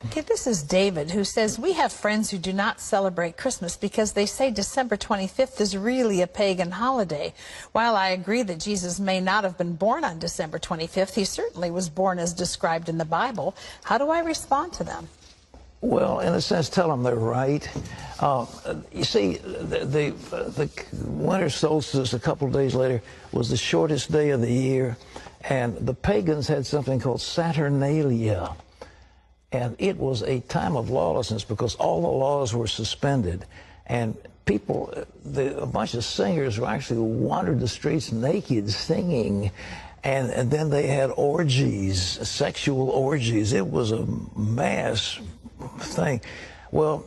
Okay, this is David, who says, we have friends who do not celebrate Christmas because they say December 25th is really a pagan holiday. While I agree that Jesus may not have been born on December 25th, he certainly was born as described in the Bible. How do I respond to them? Well, in a sense, tell them they're right. You see, the winter solstice a couple of days later was the shortest day of the year, and the pagans had something called Saturnalia. And it was a time of lawlessness because all the laws were suspended. And people, a bunch of singers actually wandered the streets naked singing. And then they had orgies, sexual orgies. It was a mass thing. Well,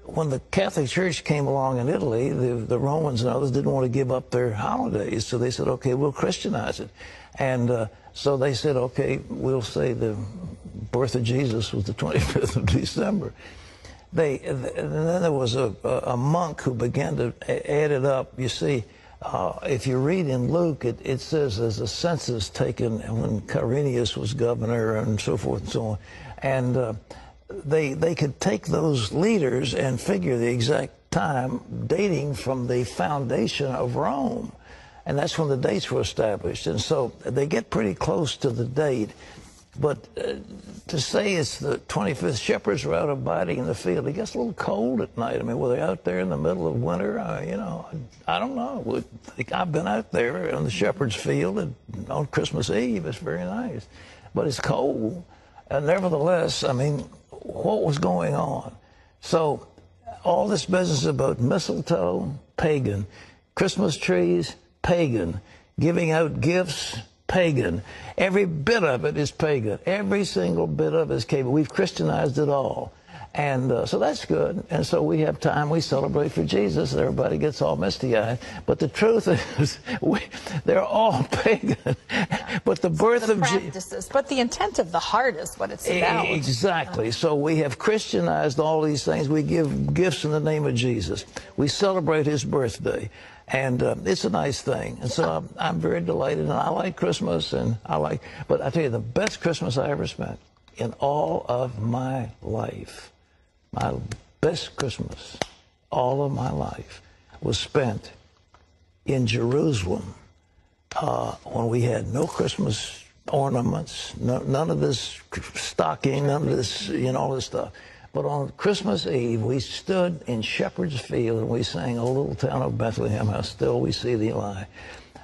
when the Catholic Church came along in Italy, the Romans and others didn't want to give up their holidays. So they said, okay, we'll Christianize it. And so they said, okay, we'll say the birth of Jesus was the 25th of December. And then there was a monk who began to add it up. You see, if you read in Luke, it says there's a census taken when Quirinius was governor and so forth and so on. And they could take those leaders and figure the exact time dating from the foundation of Rome. And that's when the dates were established. And so they get pretty close to the date. But to say it's the 25th, shepherds were out abiding in the field. It gets a little cold at night. I mean, were they out there in the middle of winter? You know, I don't know. I've been out there on the shepherd's field on Christmas Eve. It's very nice. But it's cold. And nevertheless, I mean, what was going on? So all this business about mistletoe, pagan. Christmas trees, pagan. Giving out gifts, pagan. Every bit of it is pagan. Every single bit of it is pagan. We've Christianized it all. And so that's good. And so we have time. We celebrate for Jesus. Everybody gets all misty-eyed. But the truth is, they're all pagan. But the birth of Jesus. But the intent of the heart is what it's about. Exactly. So we have Christianized all these things. We give gifts in the name of Jesus. We celebrate his birthday. And it's a nice thing. And so I'm very delighted. And I like Christmas. But I tell you, the best Christmas I ever spent in all of my life, my best Christmas, all of my life, was spent in Jerusalem when we had no Christmas ornaments, none of this stocking, none of this, you know, all this stuff. But on Christmas Eve, we stood in Shepherd's Field and we sang, "O little town of Bethlehem, how still we see thee lie."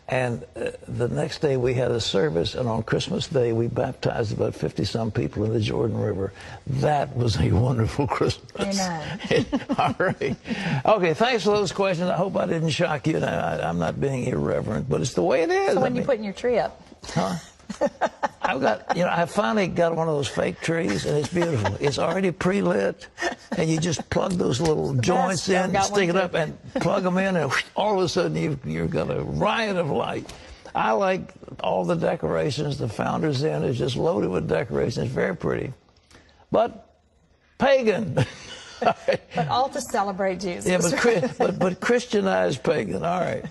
And the next day we had a service, and on Christmas Day we baptized about 50-some people in the Jordan River. That was a wonderful Christmas. Amen. All right. Okay, thanks for those questions. I hope I didn't shock you. I'm not being irreverent, but it's the way it is. So when you putting your tree up? Huh? I finally got one of those fake trees, and it's beautiful. It's already pre-lit, and you just plug those little joints in, stick it up, and plug them in, and all of a sudden you've got a riot of light. I like all the decorations. The Founder's Inn is just loaded with decorations. It's very pretty, but pagan. But all to celebrate Jesus. Yeah, but Christianized pagan. All right.